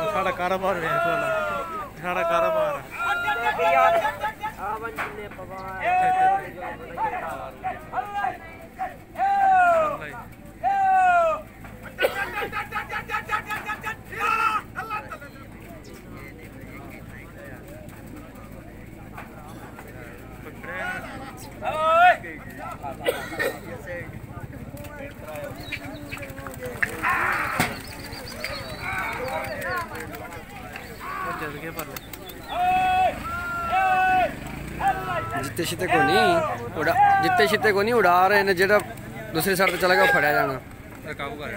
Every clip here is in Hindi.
साढ़ा कारोबार साढ़ा कारोबार जिते शिते को नहीं उड़ा जिते शिते को नहीं उड़ा रहे हैं जेड़ा दूसरी साइड पे चला गया फड़या जाना काबू कर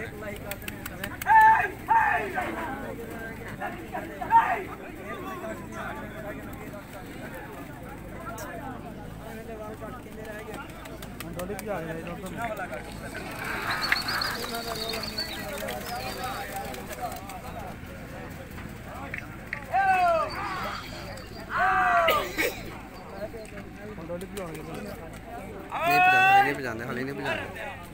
नहीं बजाने हाली नहीं बजाने